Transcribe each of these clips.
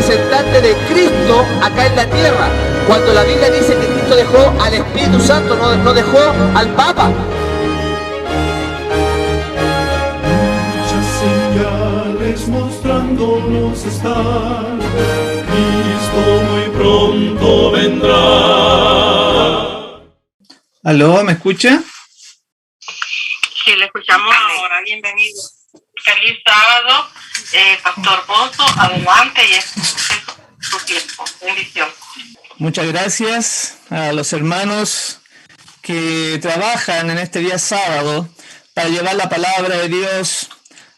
representante de Cristo acá en la tierra. Cuando la Biblia dice que Cristo dejó al Espíritu Santo, no dejó al Papa. Muchas señales mostrándonos están, Cristo muy pronto vendrá. ¿Aló? ¿Me escucha? Sí, le escuchamos ahora. Bienvenido. Feliz sábado, Pastor Bozo. Adelante y es su tiempo. Bendición. Muchas gracias a los hermanos que trabajan en este día sábado para llevar la palabra de Dios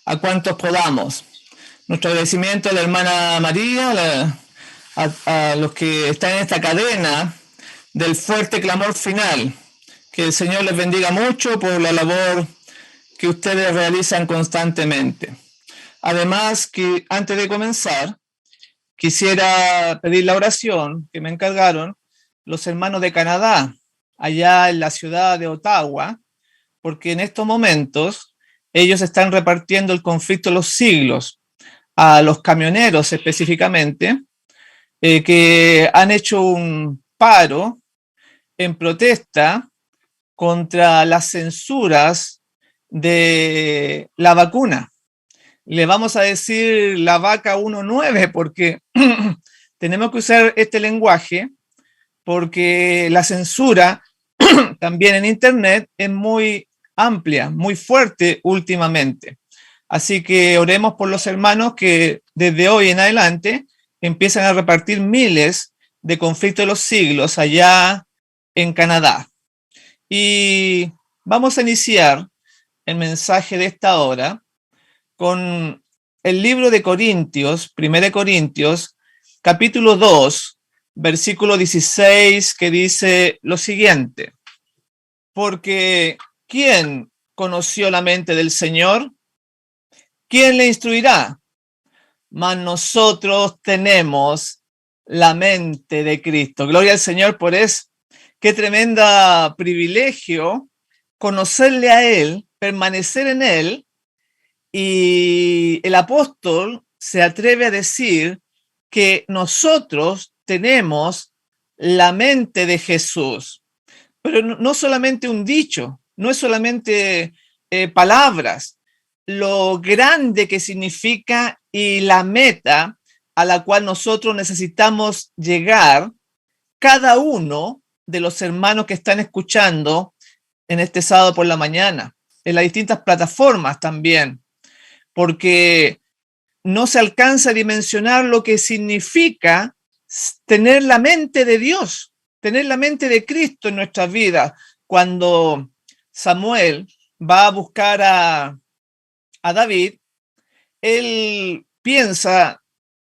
a cuantos podamos. Nuestro agradecimiento a la hermana María, a los que están en esta cadena del fuerte clamor final. Que el Señor les bendiga mucho por la labor que ustedes realizan constantemente. Además, que antes de comenzar, quisiera pedir la oración que me encargaron los hermanos de Canadá, allá en la ciudad de Ottawa, porque en estos momentos ellos están repartiendo el conflicto de los siglos a los camioneros específicamente, que han hecho un paro en protesta contra las censuras de la vacuna. Le vamos a decir la vaca 1.9 porque tenemos que usar este lenguaje porque la censura también en Internet es muy amplia, muy fuerte últimamente. Así que oremos por los hermanos que desde hoy en adelante empiezan a repartir miles de conflictos de los siglos allá en Canadá. Y vamos a iniciar el mensaje de esta hora con el libro de Corintios, 1 Corintios, capítulo 2, versículo 16, que dice lo siguiente: porque ¿quién conoció la mente del Señor? ¿Quién le instruirá? Mas nosotros tenemos la mente de Cristo. Gloria al Señor por eso. Qué tremenda privilegio conocerle a Él, permanecer en Él, y el apóstol se atreve a decir que nosotros tenemos la mente de Jesús. Pero no solamente un dicho, no es solamente palabras, lo grande que significa y la meta a la cual nosotros necesitamos llegar, cada uno de los hermanos que están escuchando en este sábado por la mañana, en las distintas plataformas también, porque no se alcanza a dimensionar lo que significa tener la mente de Dios, tener la mente de Cristo en nuestras vidas. Cuando Samuel va a buscar a David, él piensa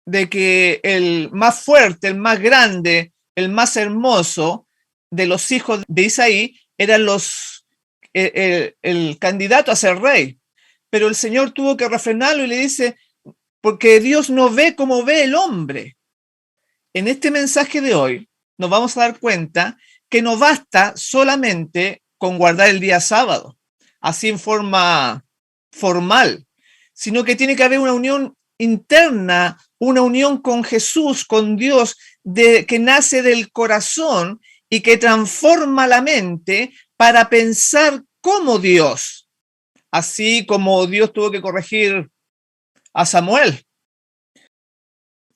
de que el más fuerte, el más grande, el más hermoso de los hijos de Isaí eran el candidato a ser rey. Pero el Señor tuvo que refrenarlo y le dice, porque Dios no ve como ve el hombre. En este mensaje de hoy nos vamos a dar cuenta que no basta solamente con guardar el día sábado, así en forma formal, sino que tiene que haber una unión interna, una unión con Jesús, con Dios, que nace del corazón y que transforma la mente para pensar como Dios, así como Dios tuvo que corregir a Samuel.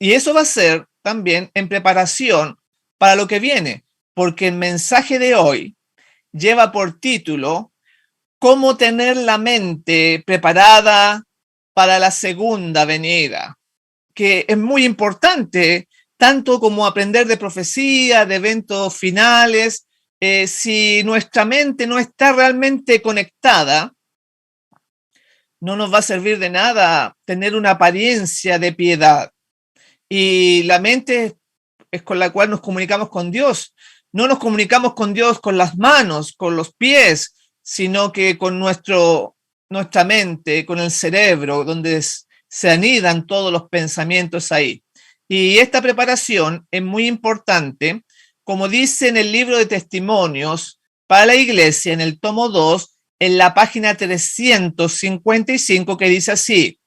Y eso va a ser también en preparación para lo que viene, porque el mensaje de hoy lleva por título ¿Cómo tener la mente preparada para la segunda venida? Que es muy importante, tanto como aprender de profecía, de eventos finales. Si nuestra mente no está realmente conectada, no nos va a servir de nada tener una apariencia de piedad. Y la mente es con la cual nos comunicamos con Dios. No nos comunicamos con Dios con las manos, con los pies, sino que con nuestra mente, con el cerebro, donde se anidan todos los pensamientos ahí. Y esta preparación es muy importante, como dice en el libro de testimonios para la iglesia, en el tomo 2, en la página 355, que dice así: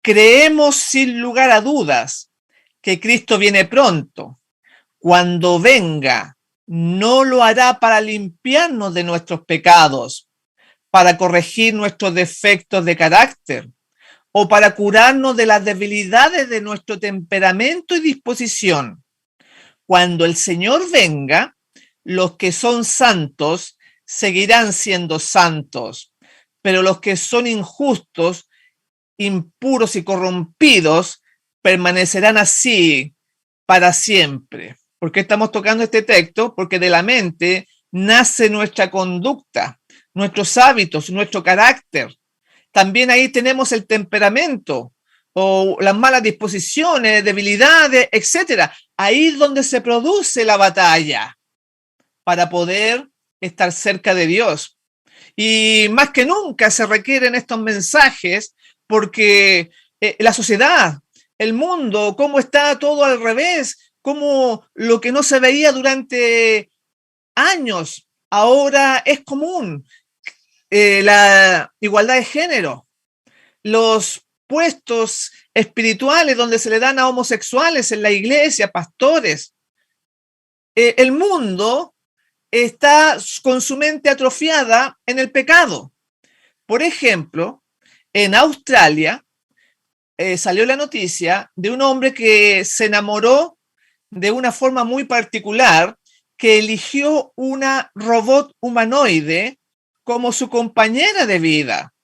creemos sin lugar a dudas que Cristo viene pronto. Cuando venga, no lo hará para limpiarnos de nuestros pecados, para corregir nuestros defectos de carácter o para curarnos de las debilidades de nuestro temperamento y disposición. Cuando el Señor venga, los que son santos seguirán siendo santos, pero los que son injustos, impuros y corrompidos permanecerán así para siempre. ¿Por qué estamos tocando este texto? Porque de la mente nace nuestra conducta, nuestros hábitos, nuestro carácter. También ahí tenemos el temperamento o las malas disposiciones, debilidades, etcétera. Ahí es donde se produce la batalla para poder estar cerca de Dios. Y más que nunca se requieren estos mensajes porque la sociedad, el mundo, cómo está todo al revés, cómo lo que no se veía durante años ahora es común. La igualdad de género, los puestos espirituales donde se le dan a homosexuales en la iglesia, pastores. El mundo está con su mente atrofiada en el pecado. Por ejemplo, en Australia salió la noticia de un hombre que se enamoró de una forma muy particular, que eligió una robot humanoide como su compañera de vida.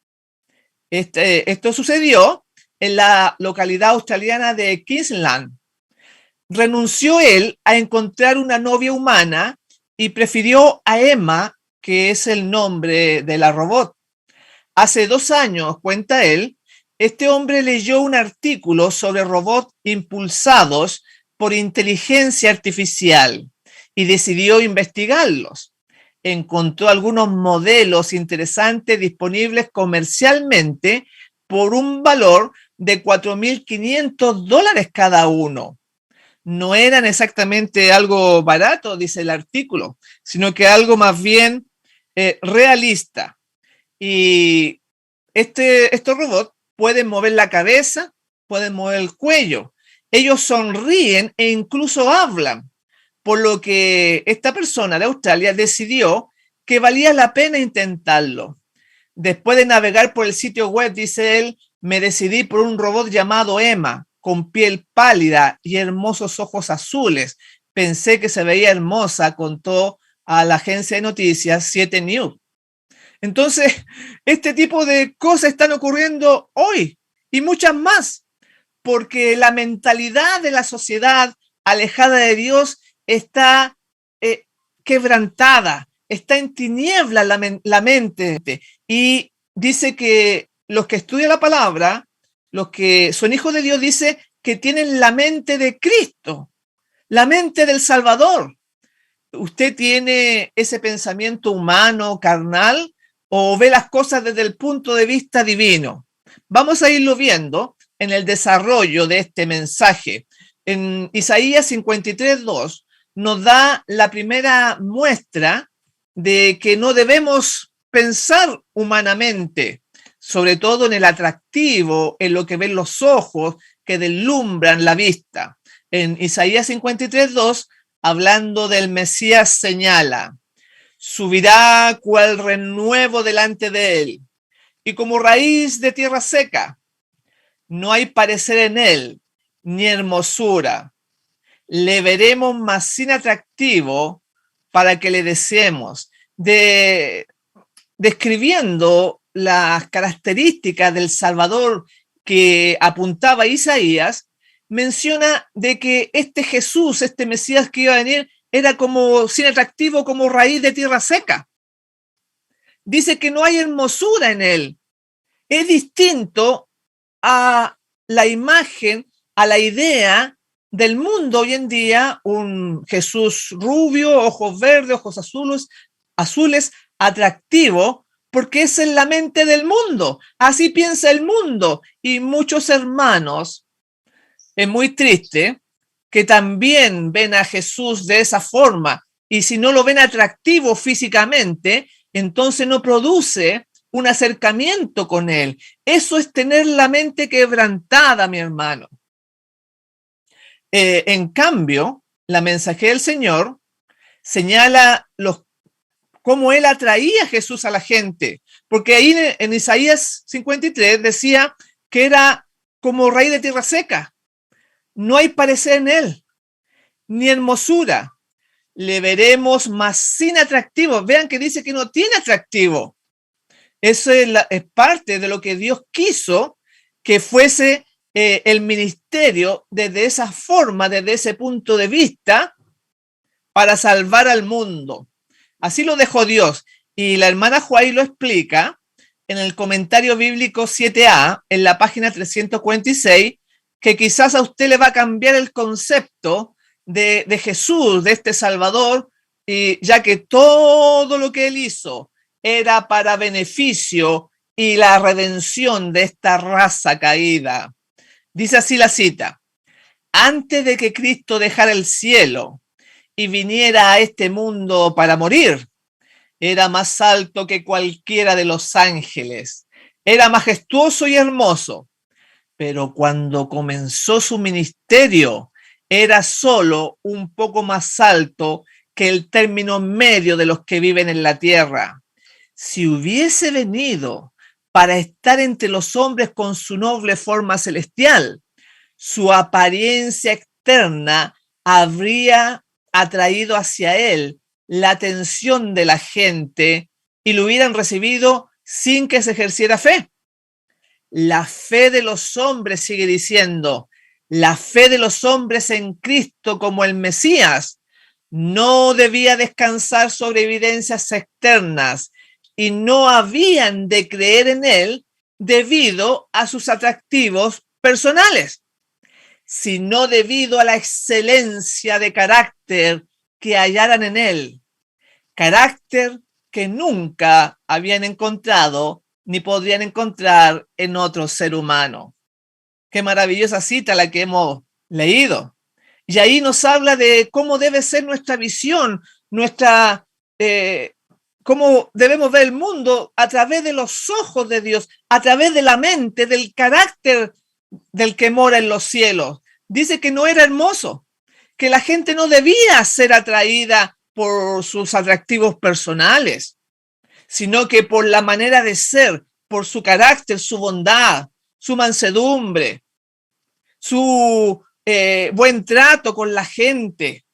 Esto sucedió en la localidad australiana de Queensland. Renunció él a encontrar una novia humana y prefirió a Emma, que es el nombre de la robot. Hace 2 años, cuenta él, este hombre leyó un artículo sobre robots impulsados por inteligencia artificial y decidió investigarlos. Encontró algunos modelos interesantes disponibles comercialmente por un valor de $4,500 cada uno. No eran exactamente algo barato, dice el artículo, sino que algo más bien realista. Y estos robots pueden mover la cabeza, pueden mover el cuello. Ellos sonríen e incluso hablan. Por lo que esta persona de Australia decidió que valía la pena intentarlo. Después de navegar por el sitio web, dice él, me decidí por un robot llamado Emma, con piel pálida y hermosos ojos azules. Pensé que se veía hermosa, contó a la agencia de noticias 7 News. Entonces, este tipo de cosas están ocurriendo hoy y muchas más, porque la mentalidad de la sociedad alejada de Dios está quebrantada, está en tinieblas la mente. Y dice que los que estudian la palabra, los que son hijos de Dios, dice que tienen la mente de Cristo, la mente del Salvador. ¿Usted tiene ese pensamiento humano, carnal, o ve las cosas desde el punto de vista divino? Vamos a irlo viendo en el desarrollo de este mensaje. En Isaías 53:2 nos da la primera muestra de que no debemos pensar humanamente, sobre todo en el atractivo, en lo que ven los ojos, que deslumbran la vista. En Isaías 53:2, hablando del Mesías, señala, subirá cual renuevo delante de él, y como raíz de tierra seca, no hay parecer en él, ni hermosura. Le veremos más sin atractivo para que le deseemos. Describiendo las características del Salvador que apuntaba Isaías, menciona de que este Jesús, este Mesías que iba a venir, era como sin atractivo, como raíz de tierra seca. Dice que no hay hermosura en él. Es distinto a la imagen, a la idea del mundo hoy en día, un Jesús rubio, ojos verdes, ojos azules, atractivo, porque es en la mente del mundo. Así piensa el mundo. Y muchos hermanos, es muy triste, que también ven a Jesús de esa forma. Y si no lo ven atractivo físicamente, entonces no produce un acercamiento con él. Eso es tener la mente quebrantada, mi hermano. En cambio, la mensajera del Señor señala cómo él atraía a Jesús a la gente, porque ahí en Isaías 53 decía que era como raíz de tierra seca. No hay parecer en él, ni hermosura. Le veremos más sin atractivo. Vean que dice que no tiene atractivo. Eso es parte de lo que Dios quiso que fuese el ministerio desde esa forma, desde ese punto de vista, para salvar al mundo. Así lo dejó Dios. Y la hermana Juárez lo explica en el comentario bíblico 7a, en la página 346, que quizás a usted le va a cambiar el concepto de Jesús, de este Salvador, y ya que todo lo que él hizo era para beneficio y la redención de esta raza caída. Dice así la cita: antes de que Cristo dejara el cielo y viniera a este mundo para morir, era más alto que cualquiera de los ángeles, era majestuoso y hermoso, pero cuando comenzó su ministerio, era solo un poco más alto que el término medio de los que viven en la tierra. Si hubiese venido para estar entre los hombres con su noble forma celestial, su apariencia externa habría atraído hacia él la atención de la gente y lo hubieran recibido sin que se ejerciera fe. La fe de los hombres, sigue diciendo, la fe de los hombres en Cristo como el Mesías no debía descansar sobre evidencias externas y no habían de creer en él debido a sus atractivos personales, sino debido a la excelencia de carácter que hallaran en él, carácter que nunca habían encontrado ni podrían encontrar en otro ser humano. Qué maravillosa cita la que hemos leído. Y ahí nos habla de cómo debe ser nuestra visión, cómo debemos ver el mundo a través de los ojos de Dios, a través de la mente, del carácter del que mora en los cielos. Dice que no era hermoso, que la gente no debía ser atraída por sus atractivos personales, sino que por la manera de ser, por su carácter, su bondad, su mansedumbre, su buen trato con la gente.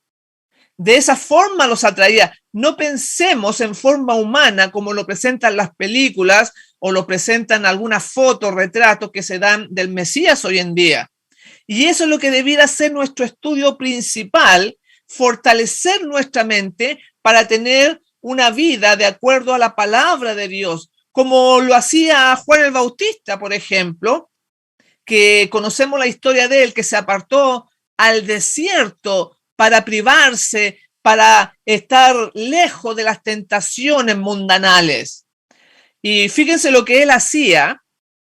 De esa forma los atraía. No pensemos en forma humana como lo presentan las películas o lo presentan algunas fotos, retratos que se dan del Mesías hoy en día. Y eso es lo que debiera ser nuestro estudio principal, fortalecer nuestra mente para tener una vida de acuerdo a la palabra de Dios, como lo hacía Juan el Bautista, por ejemplo, que conocemos la historia de él, que se apartó al desierto para privarse, para estar lejos de las tentaciones mundanales. Y fíjense lo que él hacía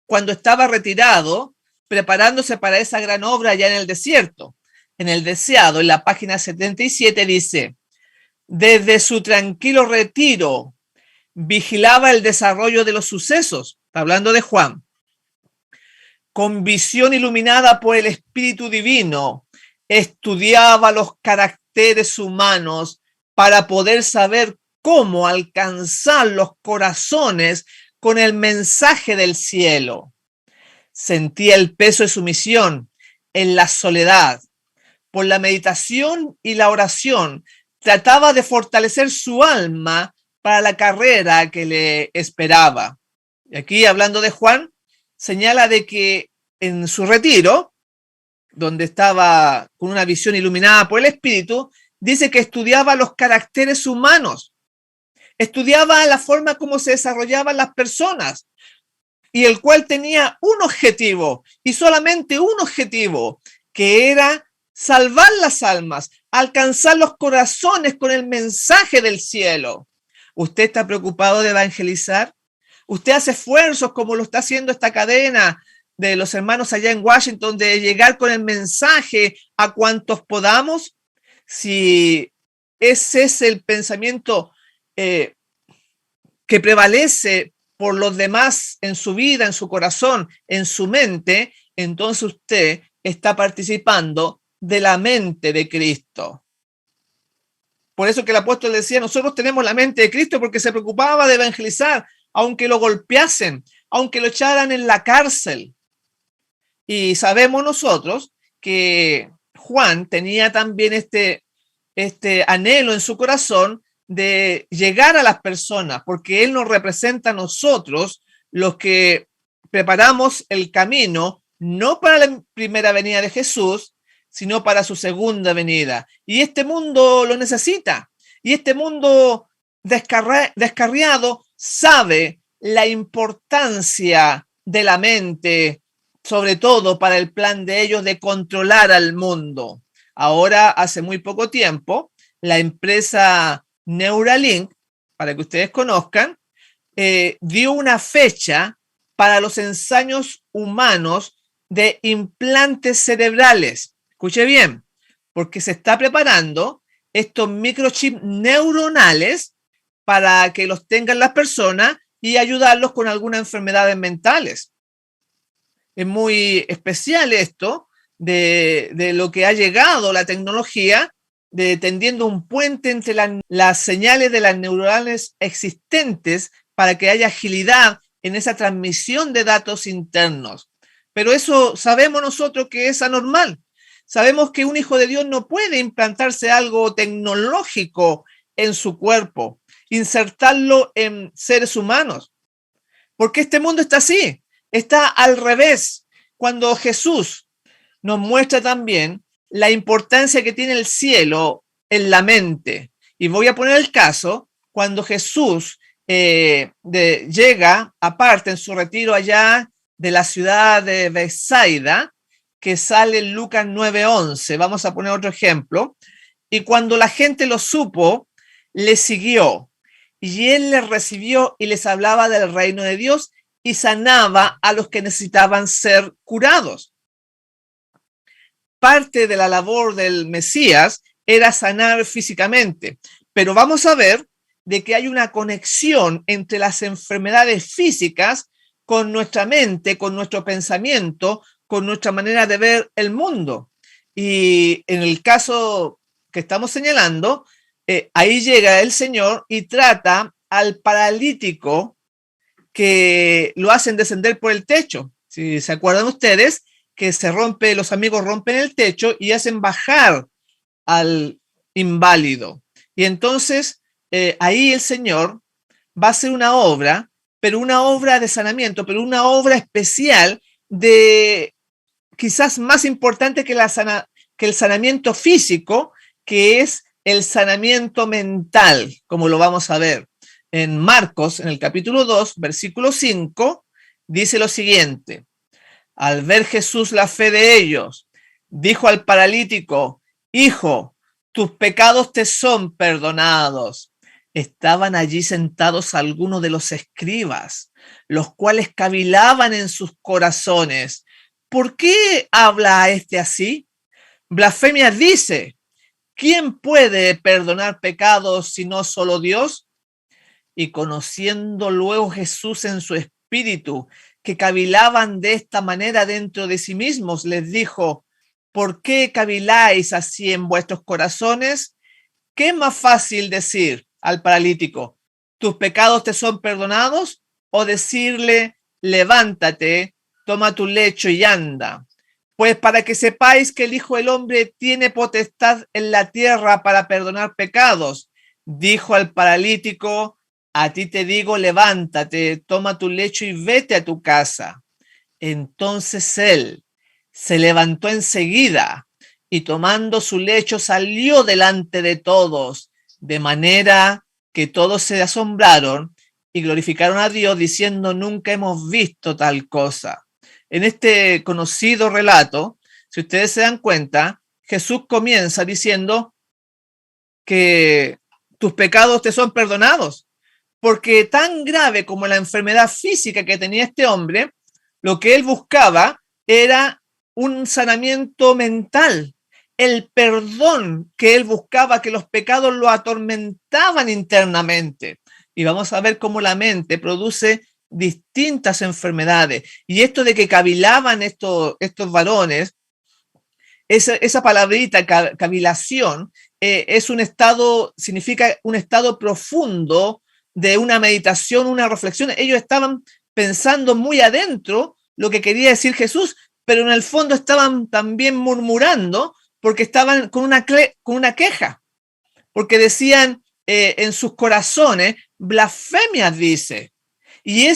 cuando estaba retirado, preparándose para esa gran obra allá en el desierto. En el deseado, en la página 77 dice: desde su tranquilo retiro, vigilaba el desarrollo de los sucesos, está hablando de Juan, con visión iluminada por el Espíritu Divino, estudiaba los caracteres humanos para poder saber cómo alcanzar los corazones con el mensaje del cielo. Sentía el peso de su misión en la soledad. Por la meditación y la oración, trataba de fortalecer su alma para la carrera que le esperaba. Y aquí, hablando de Juan, señala de que en su retiro, donde estaba con una visión iluminada por el Espíritu, dice que estudiaba los caracteres humanos, estudiaba la forma como se desarrollaban las personas, y el cual tenía un objetivo, y solamente un objetivo, que era salvar las almas, alcanzar los corazones con el mensaje del cielo. ¿Usted está preocupado de evangelizar? ¿Usted hace esfuerzos como lo está haciendo esta cadena de los hermanos allá en Washington de llegar con el mensaje a cuantos podamos? Si ese es el pensamiento que prevalece por los demás en su vida, en su corazón, en su mente, entonces usted está participando de la mente de Cristo. Por eso que el apóstol decía, nosotros tenemos la mente de Cristo, porque se preocupaba de evangelizar, aunque lo golpeasen, aunque lo echaran en la cárcel. Y sabemos nosotros que Juan tenía también este anhelo en su corazón de llegar a las personas, porque él nos representa a nosotros, los que preparamos el camino, no para la primera venida de Jesús, sino para su segunda venida. Y este mundo lo necesita. Y este mundo descarriado sabe la importancia de la mente, sobre todo para el plan de ellos de controlar al mundo. Ahora, hace muy poco tiempo, la empresa Neuralink, para que ustedes conozcan, dio una fecha para los ensayos humanos de implantes cerebrales. Escuche bien, porque se está preparando estos microchips neuronales para que los tengan las personas y ayudarlos con algunas enfermedades mentales. Es muy especial esto de lo que ha llegado la tecnología, tendiendo un puente entre las señales de las neuronales existentes para que haya agilidad en esa transmisión de datos internos. Pero eso sabemos nosotros que es anormal. Sabemos que un hijo de Dios no puede implantarse algo tecnológico en su cuerpo, insertarlo en seres humanos, porque este mundo está así, está al revés. Cuando Jesús nos muestra también la importancia que tiene el cielo en la mente, y voy a poner el caso cuando Jesús llega aparte en su retiro allá de la ciudad de Bethsaida, que sale en Lucas 9:11. Vamos a poner otro ejemplo. Y cuando la gente lo supo, le siguió. Y él les recibió y les hablaba del reino de Dios y sanaba a los que necesitaban ser curados. Parte de la labor del Mesías era sanar físicamente. Pero vamos a ver de que hay una conexión entre las enfermedades físicas con nuestra mente, con nuestro pensamiento, con nuestra manera de ver el mundo. Y en el caso que estamos señalando, ahí llega el Señor y trata al paralítico que lo hacen descender por el techo. Si se acuerdan ustedes que los amigos rompen el techo y hacen bajar al inválido. Y entonces ahí el Señor va a hacer una obra, pero una obra de sanamiento, pero una obra especial quizás más importante que el sanamiento físico, que es el sanamiento mental, como lo vamos a ver. En Marcos, en el capítulo 2, versículo 5, dice lo siguiente: al ver Jesús la fe de ellos, dijo al paralítico: hijo, tus pecados te son perdonados. Estaban allí sentados algunos de los escribas, los cuales cavilaban en sus corazones: ¿por qué habla este así? Blasfemia dice: ¿quién puede perdonar pecados sino solo Dios? Y conociendo luego Jesús en su espíritu que cavilaban de esta manera dentro de sí mismos, les dijo: ¿por qué caviláis así en vuestros corazones? ¿Qué es más fácil decir al paralítico: tus pecados te son perdonados? O decirle: levántate, toma tu lecho y anda. Pues para que sepáis que el Hijo del Hombre tiene potestad en la tierra para perdonar pecados, dijo al paralítico: a ti te digo, levántate, toma tu lecho y vete a tu casa. Entonces él se levantó enseguida y tomando su lecho salió delante de todos, de manera que todos se asombraron y glorificaron a Dios diciendo: nunca hemos visto tal cosa. En este conocido relato, si ustedes se dan cuenta, Jesús comienza diciendo que tus pecados te son perdonados, porque tan grave como la enfermedad física que tenía este hombre, lo que él buscaba era un sanamiento mental, el perdón que él buscaba, que los pecados lo atormentaban internamente. Y vamos a ver cómo la mente produce distintas enfermedades. Y esto de que cavilaban estos varones esa palabrita, cavilación, es un estado, significa un estado profundo de una meditación, una reflexión. Ellos estaban pensando muy adentro lo que quería decir Jesús, pero en el fondo estaban también murmurando porque estaban con una queja, porque decían en sus corazones, blasfemias dice. Y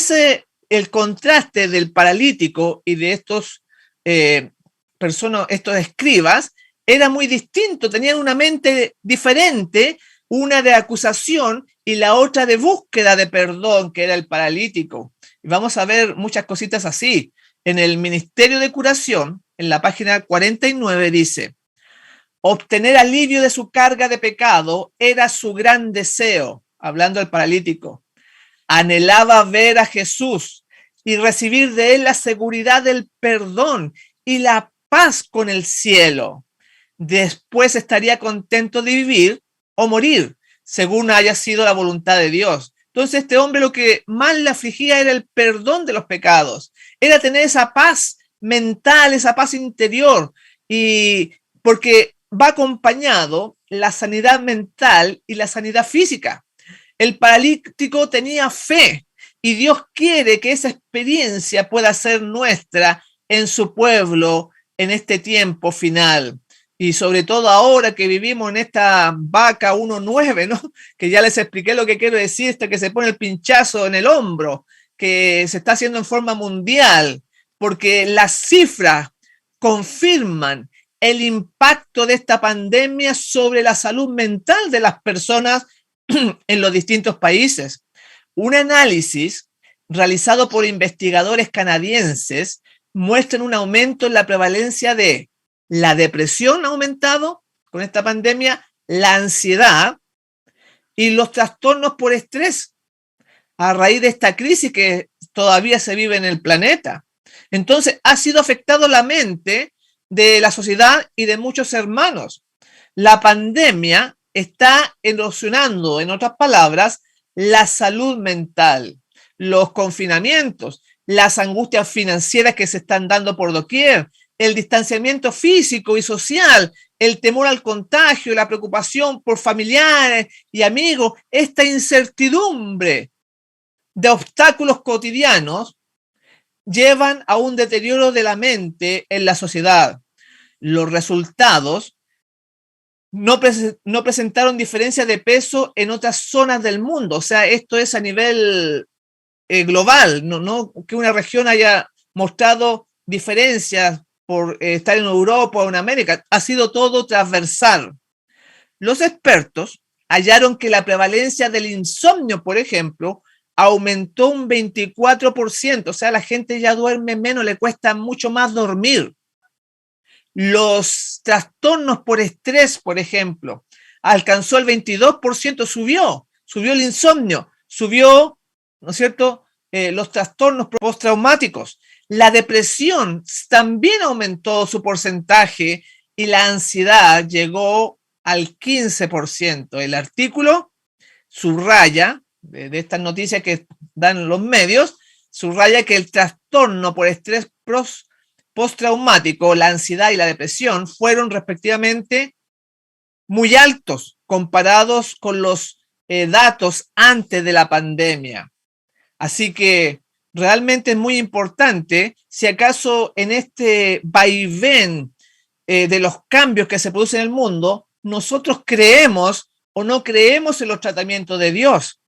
el contraste del paralítico y de estos estos escribas, era muy distinto, tenían una mente diferente, una de acusación y la otra de búsqueda de perdón, que era el paralítico. Y vamos a ver muchas cositas así. En el Ministerio de Curación, en la página 49, dice: obtener alivio de su carga de pecado era su gran deseo, hablando del paralítico. Anhelaba ver a Jesús y recibir de él la seguridad del perdón y la paz con el cielo. Después estaría contento de vivir o morir, según haya sido la voluntad de Dios. Entonces, este hombre lo que más le afligía era el perdón de los pecados, era tener esa paz mental, esa paz interior, y porque va acompañado la sanidad mental y la sanidad física. El paralítico tenía fe y Dios quiere que esa experiencia pueda ser nuestra en su pueblo en este tiempo final. Y sobre todo ahora que vivimos en esta vaca 1.9, ¿no? Que ya les expliqué lo que quiero decir, que se pone el pinchazo en el hombro, que se está haciendo en forma mundial, porque las cifras confirman el impacto de esta pandemia sobre la salud mental de las personas en los distintos países. Un análisis realizado por investigadores canadienses muestra un aumento en la prevalencia de la depresión, ha aumentado con esta pandemia, la ansiedad y los trastornos por estrés a raíz de esta crisis que todavía se vive en el planeta. Entonces, ha sido afectado la mente de la sociedad y de muchos hermanos. La pandemia está erosionando, en otras palabras, la salud mental, los confinamientos, las angustias financieras que se están dando por doquier, el distanciamiento físico y social, el temor al contagio, la preocupación por familiares y amigos, esta incertidumbre de obstáculos cotidianos llevan a un deterioro de la mente en la sociedad. Los resultados no presentaron diferencia de peso en otras zonas del mundo. O sea, esto es a nivel global, no que una región haya mostrado diferencias por estar en Europa o en América. Ha sido todo transversal. Los expertos hallaron que la prevalencia del insomnio, por ejemplo, aumentó un 24%. O sea, la gente ya duerme menos, le cuesta mucho más dormir. Los trastornos por estrés, por ejemplo, alcanzó el 22%, subió el insomnio, subió, ¿no es cierto?, los trastornos postraumáticos. La depresión también aumentó su porcentaje y la ansiedad llegó al 15%. El artículo subraya, de estas noticias que dan los medios, subraya que el trastorno por estrés postraumático, la ansiedad y la depresión fueron respectivamente muy altos comparados con los datos antes de la pandemia. Así que realmente es muy importante, si acaso en este vaivén de los cambios que se producen en el mundo, nosotros creemos o no creemos en los tratamientos de Dios.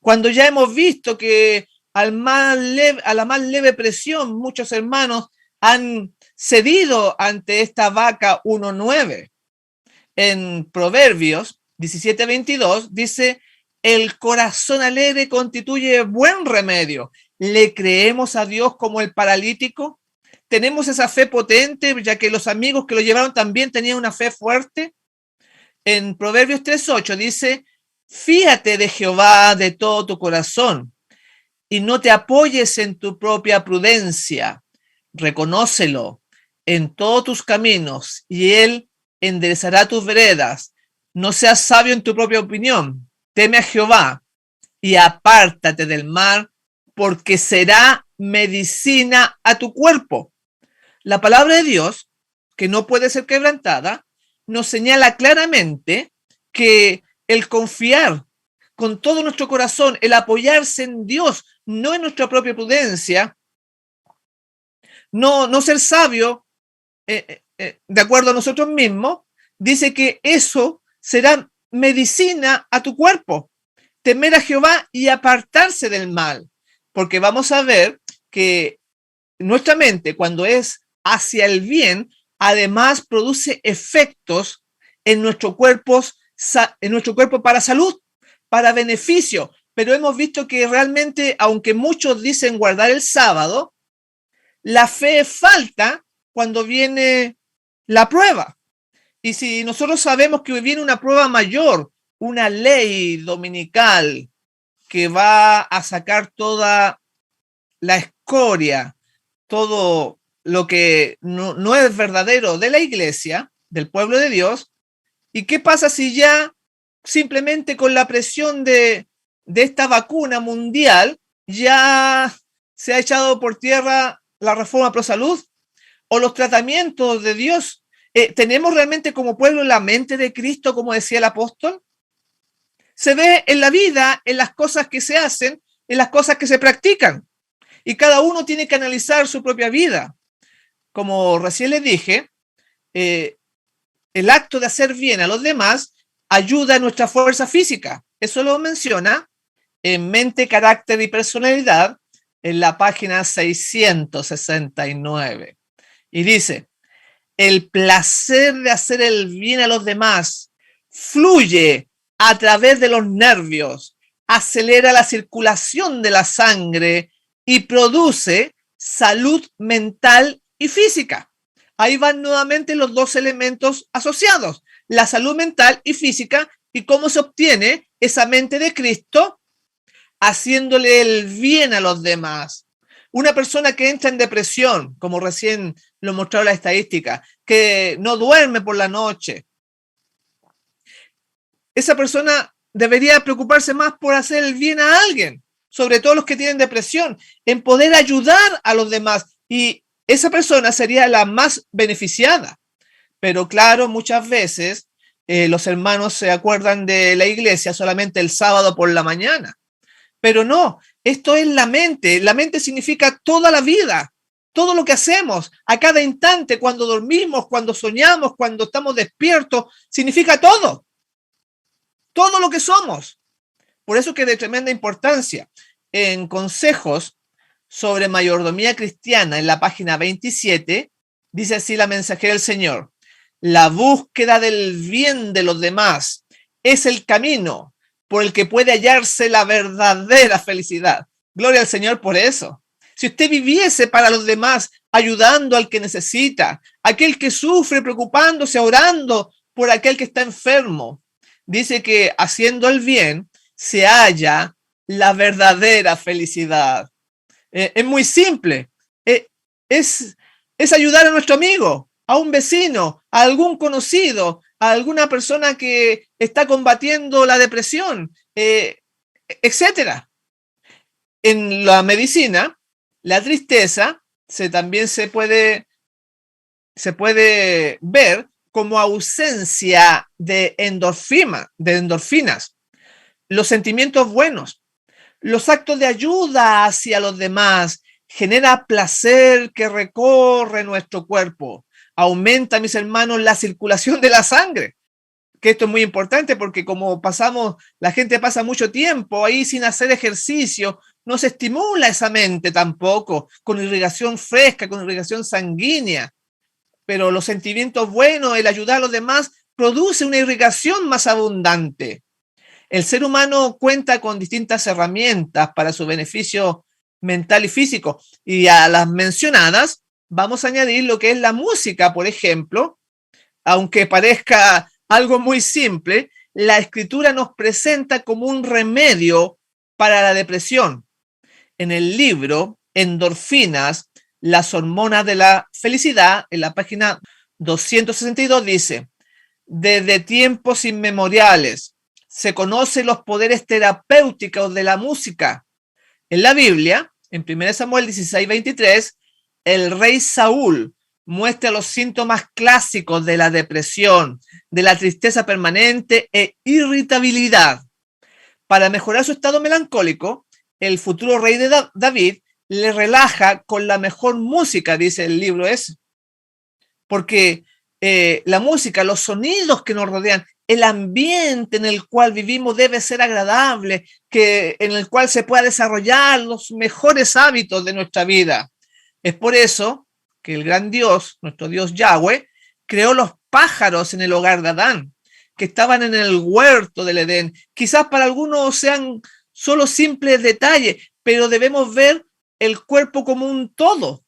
Cuando ya hemos visto que a la más leve presión, muchos hermanos han cedido ante esta vaca 1.9. En Proverbios 17:22 dice: el corazón alegre constituye buen remedio. ¿Le creemos a Dios como el paralítico? ¿Tenemos esa fe potente, ya que los amigos que lo llevaron también tenían una fe fuerte? En Proverbios 3:8 dice: fíate de Jehová de todo tu corazón y no te apoyes en tu propia prudencia. Reconócelo en todos tus caminos y él enderezará tus veredas. No seas sabio en tu propia opinión. Teme a Jehová y apártate del mal, porque será medicina a tu cuerpo. La palabra de Dios que no puede ser quebrantada, nos señala claramente que el confiar con todo nuestro corazón, el apoyarse en Dios, no en nuestra propia prudencia, no ser sabio de acuerdo a nosotros mismos, dice que eso será medicina a tu cuerpo. Temer a Jehová y apartarse del mal, porque vamos a ver que nuestra mente, cuando es hacia el bien, además produce efectos en nuestro cuerpo para salud, para beneficio. Pero hemos visto que realmente, aunque muchos dicen guardar el sábado, la fe falta cuando viene la prueba. Y si nosotros sabemos que viene una prueba mayor, una ley dominical que va a sacar toda la escoria, todo lo que no es verdadero de la iglesia, del pueblo de Dios. ¿Y qué pasa si ya simplemente con la presión de esta vacuna mundial ya se ha echado por tierra la reforma pro salud o los tratamientos de Dios? ¿Tenemos realmente como pueblo la mente de Cristo, como decía el apóstol? Se ve en la vida, en las cosas que se hacen, en las cosas que se practican. Y cada uno tiene que analizar su propia vida. Como recién les dije, el acto de hacer bien a los demás ayuda a nuestra fuerza física. Eso lo menciona en Mente, Carácter y Personalidad, en la página 669. Y dice, el placer de hacer el bien a los demás fluye a través de los nervios, acelera la circulación de la sangre y produce salud mental y física. Ahí van nuevamente los dos elementos asociados, la salud mental y física, y cómo se obtiene esa mente de Cristo haciéndole el bien a los demás. Una persona que entra en depresión, como recién lo mostraron las estadísticas, que no duerme por la noche, esa persona debería preocuparse más por hacer el bien a alguien, sobre todo los que tienen depresión, en poder ayudar a los demás. Y esa persona sería la más beneficiada. Pero claro, muchas veces los hermanos se acuerdan de la iglesia solamente el sábado por la mañana. Pero no, esto es la mente. La mente significa toda la vida, todo lo que hacemos, a cada instante, cuando dormimos, cuando soñamos, cuando estamos despiertos, significa todo lo que somos. Por eso que es de tremenda importancia. En Consejos sobre Mayordomía Cristiana, en la página 27, dice así la mensajera del Señor: la búsqueda del bien de los demás es el camino por el que puede hallarse la verdadera felicidad. Gloria al Señor por eso. Si usted viviese para los demás, ayudando al que necesita, aquel que sufre, preocupándose, orando por aquel que está enfermo, dice que haciendo el bien se halla la verdadera felicidad. Es muy simple. Es ayudar a nuestro amigo, a un vecino, a algún conocido, a alguna persona que está combatiendo la depresión, etcétera. En la medicina, la tristeza también se puede ver como ausencia de endorfinas, los sentimientos buenos, los actos de ayuda hacia los demás, genera placer que recorre nuestro cuerpo, aumenta, mis hermanos, la circulación de la sangre, que esto es muy importante porque como la gente pasa mucho tiempo ahí sin hacer ejercicio, no se estimula esa mente tampoco, con irrigación fresca, con irrigación sanguínea. Pero los sentimientos buenos, el ayudar a los demás, produce una irrigación más abundante. El ser humano cuenta con distintas herramientas para su beneficio mental y físico. Y a las mencionadas vamos a añadir lo que es la música, por ejemplo. Aunque parezca algo muy simple, la Escritura nos presenta como un remedio para la depresión. En el libro Endorfinas, las hormonas de la felicidad, en la página 262 dice: desde tiempos inmemoriales se conocen los poderes terapéuticos de la música. En la Biblia, en 1 Samuel 16:23, el rey Saúl muestra los síntomas clásicos de la depresión, de la tristeza permanente e irritabilidad. Para mejorar su estado melancólico, el futuro rey de David le relaja con la mejor música, dice el libro ese. Porque la música, los sonidos que nos rodean, el ambiente en el cual vivimos debe ser agradable, en el cual se pueda desarrollar los mejores hábitos de nuestra vida. Es por eso que el gran Dios, nuestro Dios Yahweh, creó los pájaros en el hogar de Adán, que estaban en el huerto del Edén. Quizás para algunos sean solo simples detalles, pero debemos ver el cuerpo como un todo,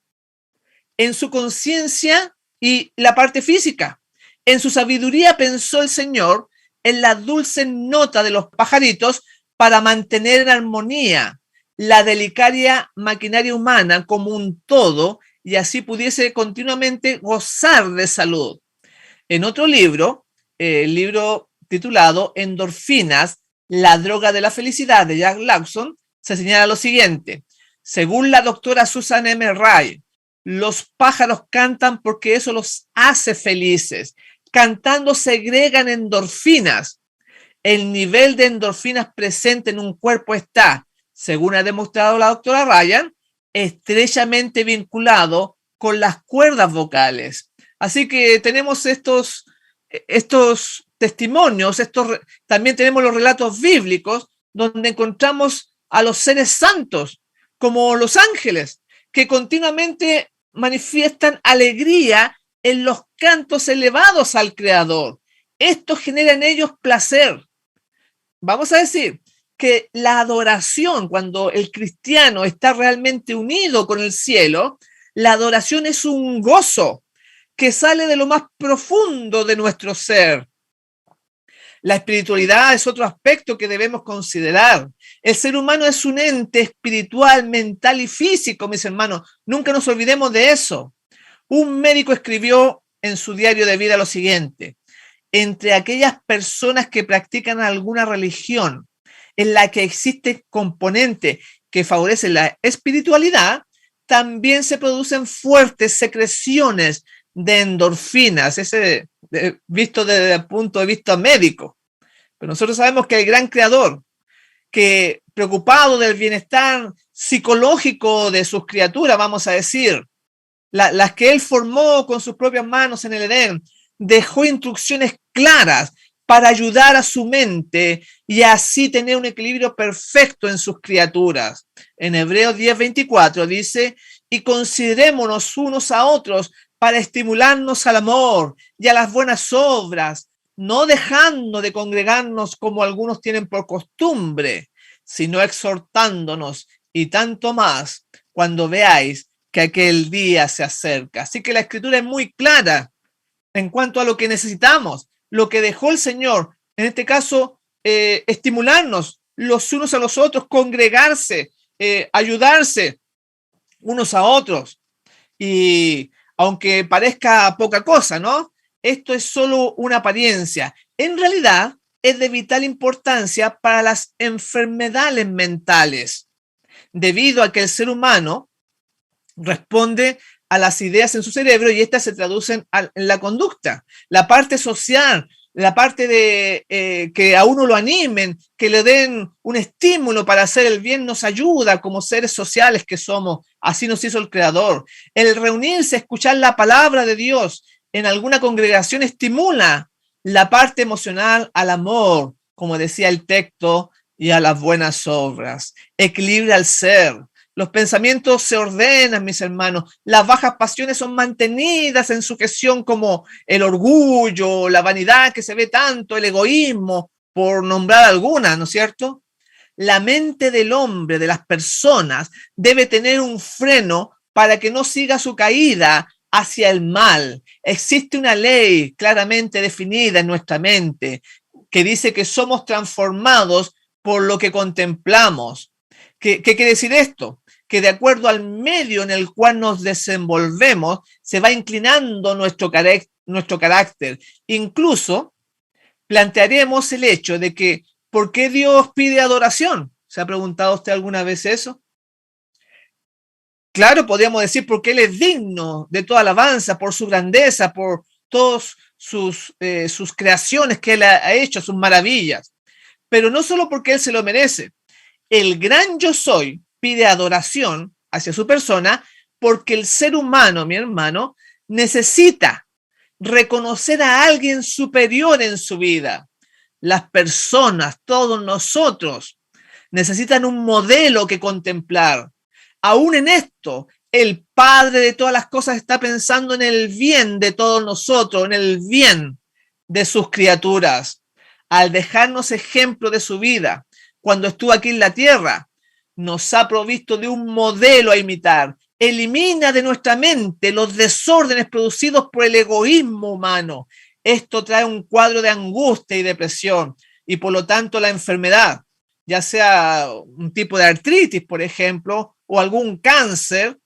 en su conciencia y la parte física. En su sabiduría pensó el Señor en la dulce nota de los pajaritos para mantener en armonía la delicada maquinaria humana como un todo y así pudiese continuamente gozar de salud. En otro libro, el libro titulado Endorfinas, la droga de la felicidad de Jack Lawson, se señala lo siguiente. Según la doctora Susan M. Ray, los pájaros cantan porque eso los hace felices. Cantando segregan endorfinas. El nivel de endorfinas presente en un cuerpo está, según ha demostrado la doctora Ryan, estrechamente vinculado con las cuerdas vocales. Así que tenemos estos testimonios, también tenemos los relatos bíblicos donde encontramos a los seres santos, como los ángeles, que continuamente manifiestan alegría en los cantos elevados al Creador. Esto genera en ellos placer. Vamos a decir que la adoración, cuando el cristiano está realmente unido con el cielo, la adoración es un gozo que sale de lo más profundo de nuestro ser. La espiritualidad es otro aspecto que debemos considerar. El ser humano es un ente espiritual, mental y físico, mis hermanos. Nunca nos olvidemos de eso. Un médico escribió en su diario de vida lo siguiente: entre aquellas personas que practican alguna religión en la que existe componente que favorece la espiritualidad, también se producen fuertes secreciones de endorfinas, visto desde el punto de vista médico. Pero nosotros sabemos que el gran creador, que preocupado del bienestar psicológico de sus criaturas, vamos a decir, las que él formó con sus propias manos en el Edén, dejó instrucciones claras para ayudar a su mente y así tener un equilibrio perfecto en sus criaturas. En Hebreos 10:24 dice, y considerémonos unos a otros para estimularnos al amor y a las buenas obras, no dejando de congregarnos como algunos tienen por costumbre, sino exhortándonos y tanto más cuando veáis que aquel día se acerca. Así que la Escritura es muy clara en cuanto a lo que necesitamos, lo que dejó el Señor, en este caso, estimularnos los unos a los otros, congregarse, ayudarse unos a otros. Y aunque parezca poca cosa, ¿no? Esto es solo una apariencia. En realidad, es de vital importancia para las enfermedades mentales, debido a que el ser humano responde a las ideas en su cerebro y estas se traducen en la conducta. La parte social, la parte de que a uno lo animen, que le den un estímulo para hacer el bien, nos ayuda como seres sociales que somos. Así nos hizo el Creador. El reunirse, escuchar la palabra de Dios en alguna congregación estimula la parte emocional al amor, como decía el texto, y a las buenas obras. Equilibra el ser. Los pensamientos se ordenan, mis hermanos. Las bajas pasiones son mantenidas en sujeción, como el orgullo, la vanidad que se ve tanto, el egoísmo, por nombrar algunas, ¿no es cierto? La mente del hombre, de las personas, debe tener un freno para que no siga su caída hacia el mal. Existe una ley claramente definida en nuestra mente que dice que somos transformados por lo que contemplamos. ¿Qué quiere decir esto? Que de acuerdo al medio en el cual nos desenvolvemos, se va inclinando nuestro carácter. Incluso plantearemos el hecho de que, ¿por qué Dios pide adoración? ¿Se ha preguntado usted alguna vez eso? Claro, podríamos decir porque Él es digno de toda alabanza, por su grandeza, por todas sus creaciones que Él ha hecho, sus maravillas. Pero no solo porque Él se lo merece. El gran yo soy pide adoración hacia su persona porque el ser humano, mi hermano, necesita reconocer a alguien superior en su vida. Las personas, todos nosotros, necesitan un modelo que contemplar. Aún en esto, el Padre de todas las cosas está pensando en el bien de todos nosotros, en el bien de sus criaturas. Al dejarnos ejemplo de su vida, cuando estuvo aquí en la tierra, nos ha provisto de un modelo a imitar. Elimina de nuestra mente los desórdenes producidos por el egoísmo humano. Esto trae un cuadro de angustia y depresión y por lo tanto la enfermedad, ya sea un tipo de artritis, por ejemplo, o algún cáncer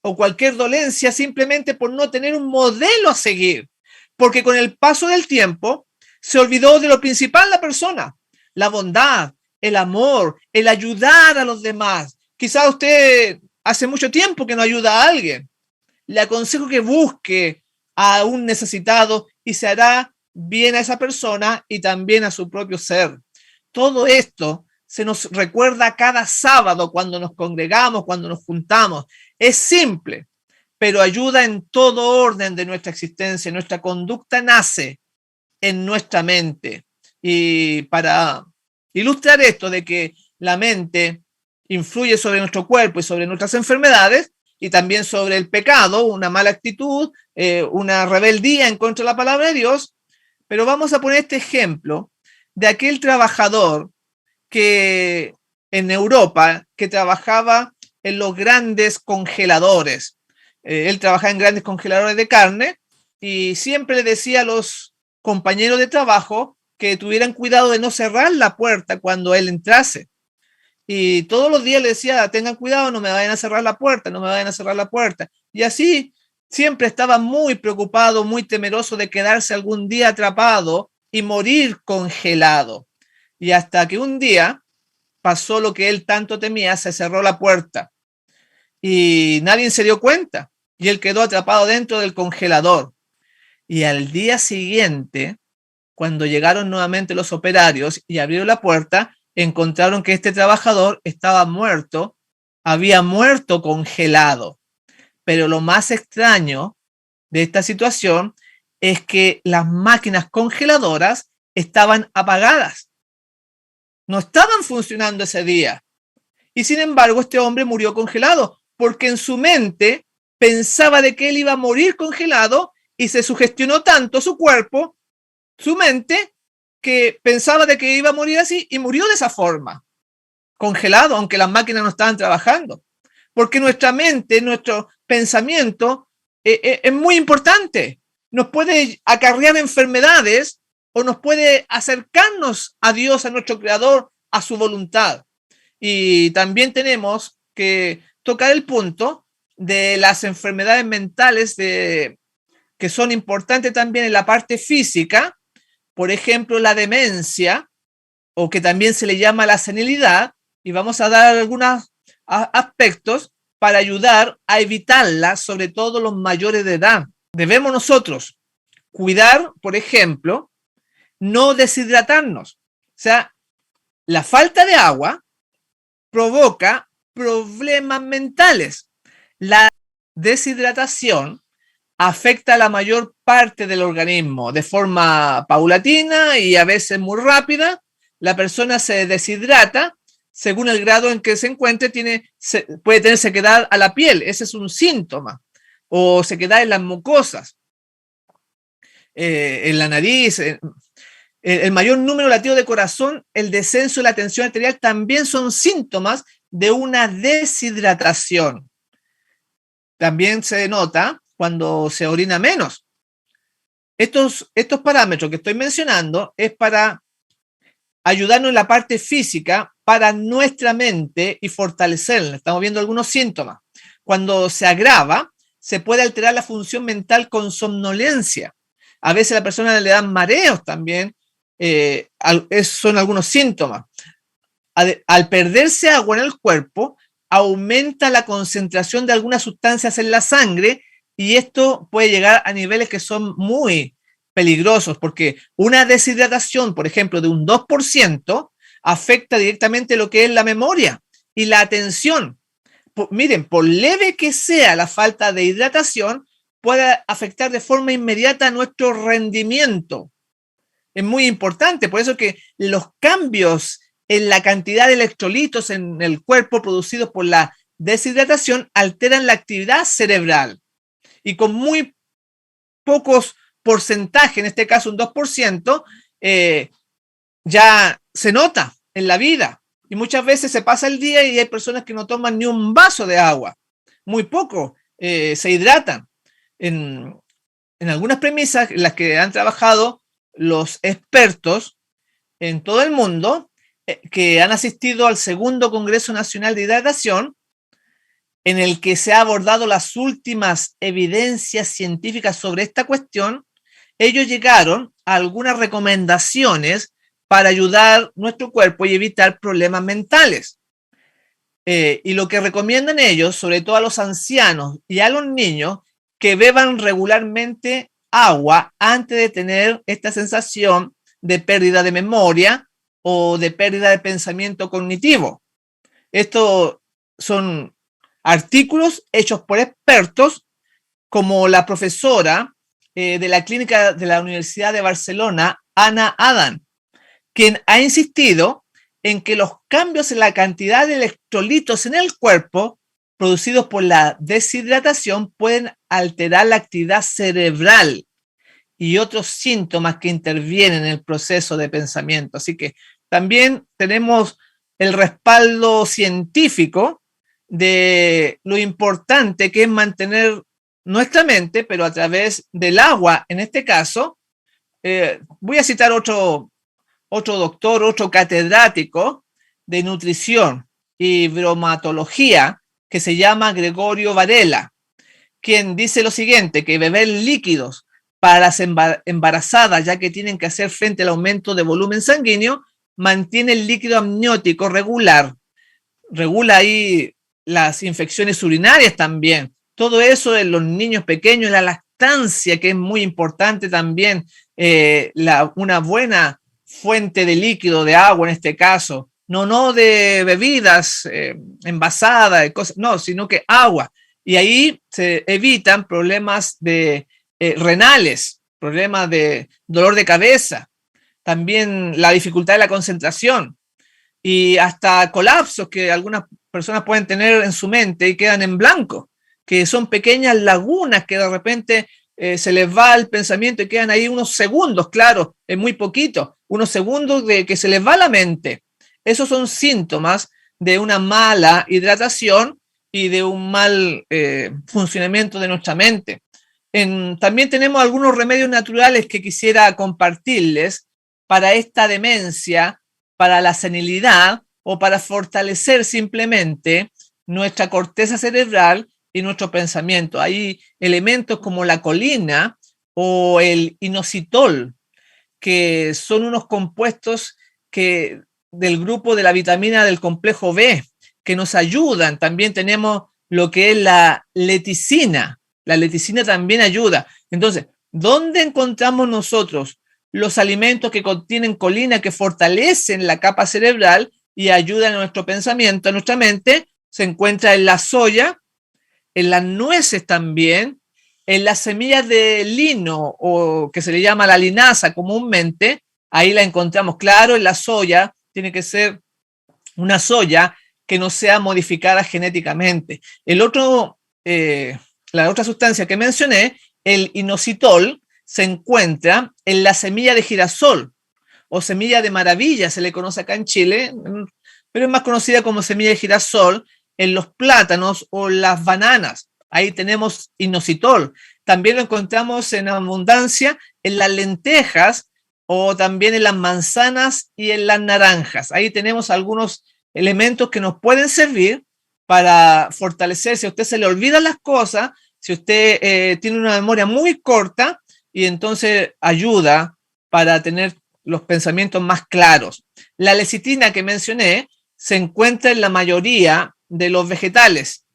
o cualquier dolencia simplemente por no tener un modelo a seguir. Porque con el paso del tiempo se olvidó de lo principal la persona, la bondad, el amor, el ayudar a los demás. Quizá usted hace mucho tiempo que no ayuda a alguien. Le aconsejo que busque a un necesitado y se hará bien a esa persona y también a su propio ser. Todo esto se nos recuerda cada sábado cuando nos congregamos, cuando nos juntamos. Es simple, pero ayuda en todo orden de nuestra existencia. Nuestra conducta nace en nuestra mente. Y para ilustrar esto de que la mente influye sobre nuestro cuerpo y sobre nuestras enfermedades y también sobre el pecado, una mala actitud, una rebeldía en contra de la palabra de Dios, pero vamos a poner este ejemplo de aquel trabajador que en Europa, que trabajaba en los grandes congeladores. Él trabajaba en grandes congeladores de carne y siempre le decía a los compañeros de trabajo que tuvieran cuidado de no cerrar la puerta cuando él entrase. Y todos los días le decía, tengan cuidado, no me vayan a cerrar la puerta, no me vayan a cerrar la puerta. Y así siempre estaba muy preocupado, muy temeroso de quedarse algún día atrapado y morir congelado. Y hasta que un día pasó lo que él tanto temía, se cerró la puerta y nadie se dio cuenta y él quedó atrapado dentro del congelador. Y al día siguiente, cuando llegaron nuevamente los operarios y abrieron la puerta, encontraron que este trabajador estaba muerto, había muerto congelado. Pero lo más extraño de esta situación es que las máquinas congeladoras estaban apagadas. No estaban funcionando ese día. Y sin embargo, este hombre murió congelado porque en su mente pensaba de que él iba a morir congelado y se sugestionó tanto su cuerpo, su mente, que pensaba de que iba a morir así y murió de esa forma, congelado, aunque las máquinas no estaban trabajando. Porque nuestra mente, nuestro pensamiento es muy importante. Nos puede acarrear enfermedades o nos puede acercarnos a Dios, a nuestro Creador, a su voluntad. Y también tenemos que tocar el punto de las enfermedades mentales que son importantes también en la parte física, por ejemplo, la demencia, o que también se le llama la senilidad, y vamos a dar algunos aspectos para ayudar a evitarla, sobre todo los mayores de edad. Debemos nosotros cuidar, por ejemplo, no deshidratarnos. O sea, la falta de agua provoca problemas mentales. La deshidratación afecta a la mayor parte del organismo de forma paulatina y a veces muy rápida. La persona se deshidrata según el grado en que se encuentre, puede tener sequedad a la piel, ese es un síntoma, o sequedad en las mucosas, en la nariz, el mayor número de latidos de corazón, el descenso de la tensión arterial también son síntomas de una deshidratación. También se nota cuando se orina menos. Estos parámetros que estoy mencionando es para ayudarnos en la parte física para nuestra mente y fortalecerla. Estamos viendo algunos síntomas. Cuando se agrava, se puede alterar la función mental con somnolencia. A veces a la persona le dan mareos también. Son algunos síntomas. Al perderse agua en el cuerpo, aumenta la concentración de algunas sustancias en la sangre y esto puede llegar a niveles que son muy peligrosos porque una deshidratación, por ejemplo, de un 2% afecta directamente lo que es la memoria y la atención. Miren, por leve que sea la falta de hidratación, puede afectar de forma inmediata nuestro rendimiento. Es muy importante, por eso que los cambios en la cantidad de electrolitos en el cuerpo producidos por la deshidratación alteran la actividad cerebral. Y con muy pocos porcentajes, en este caso un 2%, ya se nota en la vida. Y muchas veces se pasa el día y hay personas que no toman ni un vaso de agua. Muy poco se hidratan. En algunas premisas en las que han trabajado los expertos en todo el mundo que han asistido al segundo Congreso Nacional de Hidratación, en el que se ha abordado las últimas evidencias científicas sobre esta cuestión, ellos llegaron a algunas recomendaciones para ayudar nuestro cuerpo y evitar problemas mentales. Y lo que recomiendan ellos, sobre todo a los ancianos y a los niños, que beban regularmente agua antes de tener esta sensación de pérdida de memoria o de pérdida de pensamiento cognitivo. Estos son artículos hechos por expertos como la profesora de la clínica de la Universidad de Barcelona, Ana Adan, quien ha insistido en que los cambios en la cantidad de electrolitos en el cuerpo producidos por la deshidratación pueden alterar la actividad cerebral y otros síntomas que intervienen en el proceso de pensamiento. Así que también tenemos el respaldo científico de lo importante que es mantener nuestra mente, pero a través del agua, en este caso. Voy a citar otro doctor, otro catedrático de nutrición y bromatología que se llama Gregorio Varela, quien dice lo siguiente, que beber líquidos para las embarazadas, ya que tienen que hacer frente al aumento de volumen sanguíneo, mantiene el líquido amniótico regular, regula ahí las infecciones urinarias también. Todo eso en los niños pequeños, la lactancia, que es muy importante también, una buena fuente de líquido, de agua en este caso, no de bebidas envasadas, cosas, no, sino que agua. Y ahí se evitan problemas de renales, problemas de dolor de cabeza, también la dificultad de la concentración y hasta colapsos que algunas personas pueden tener en su mente y quedan en blanco, que son pequeñas lagunas que de repente se les va el pensamiento y quedan ahí unos segundos, claro, es muy poquito, unos segundos de que se les va la mente. Esos son síntomas de una mala hidratación y de un mal funcionamiento de nuestra mente. También tenemos algunos remedios naturales que quisiera compartirles para esta demencia, para la senilidad o para fortalecer simplemente nuestra corteza cerebral y nuestro pensamiento. Hay elementos como la colina o el inositol, que son unos compuestos del grupo de la vitamina del complejo B, que nos ayudan. También tenemos lo que es la leticina. La leticina también ayuda. Entonces, ¿dónde encontramos nosotros los alimentos que contienen colina, que fortalecen la capa cerebral y ayudan a nuestro pensamiento, a nuestra mente? Se encuentra en la soya, en las nueces también, en las semillas de lino, o que se le llama la linaza comúnmente, ahí la encontramos, claro, en la soya. Tiene que ser una soya que no sea modificada genéticamente. La otra sustancia que mencioné, el inositol, se encuentra en la semilla de girasol o semilla de maravilla, se le conoce acá en Chile, pero es más conocida como semilla de girasol, en los plátanos o las bananas. Ahí tenemos inositol. También lo encontramos en abundancia en las lentejas o también en las manzanas y en las naranjas. Ahí tenemos algunos elementos que nos pueden servir para fortalecer. Si a usted se le olvidan las cosas, si usted tiene una memoria muy corta, y entonces ayuda para tener los pensamientos más claros. La lecitina que mencioné se encuentra en la mayoría de los vegetales,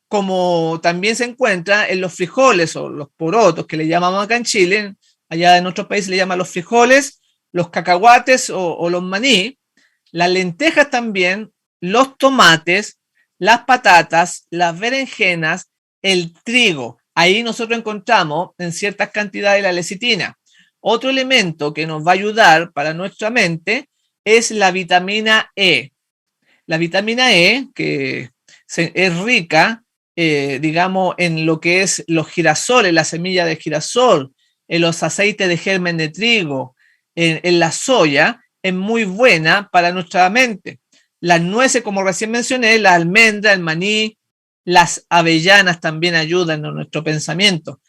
como también se encuentra en los frijoles o los porotos, que le llamamos acá en Chile. Allá en otros países le llaman los frijoles, los cacahuates o los maní, las lentejas también, los tomates, las patatas, las berenjenas, el trigo. Ahí nosotros encontramos en ciertas cantidades la lecitina. Otro elemento que nos va a ayudar para nuestra mente es la vitamina E. La vitamina E, que es rica, digamos, en lo que es los girasoles, la semilla de girasol, en los aceites de germen de trigo, en la soya, es muy buena para nuestra mente. Las nueces, como recién mencioné, la almendra, el maní, las avellanas también ayudan a nuestro pensamiento.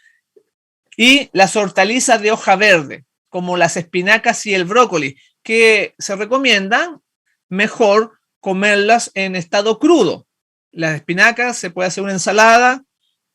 Y las hortalizas de hoja verde, como las espinacas y el brócoli, que se recomiendan mejor comerlas en estado crudo. Las espinacas se puede hacer una ensalada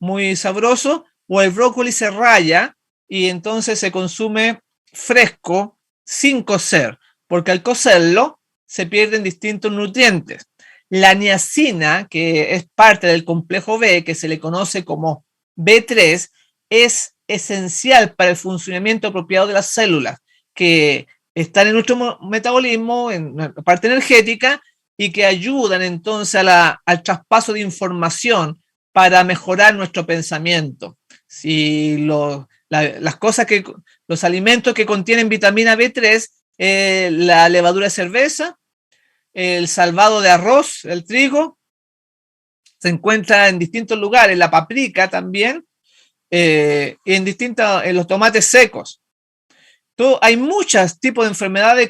muy sabroso, o el brócoli se raya y entonces se consume fresco sin cocer, porque al cocerlo se pierden distintos nutrientes. La niacina, que es parte del complejo B, que se le conoce como B3, es esencial para el funcionamiento apropiado de las células, que están en nuestro metabolismo, en la parte energética, y que ayudan entonces al traspaso de información para mejorar nuestro pensamiento. Si las cosas los alimentos que contienen vitamina B3, la levadura de cerveza, el salvado de arroz, el trigo, se encuentra en distintos lugares, la paprika también, en los tomates secos. Hay muchos tipos de enfermedades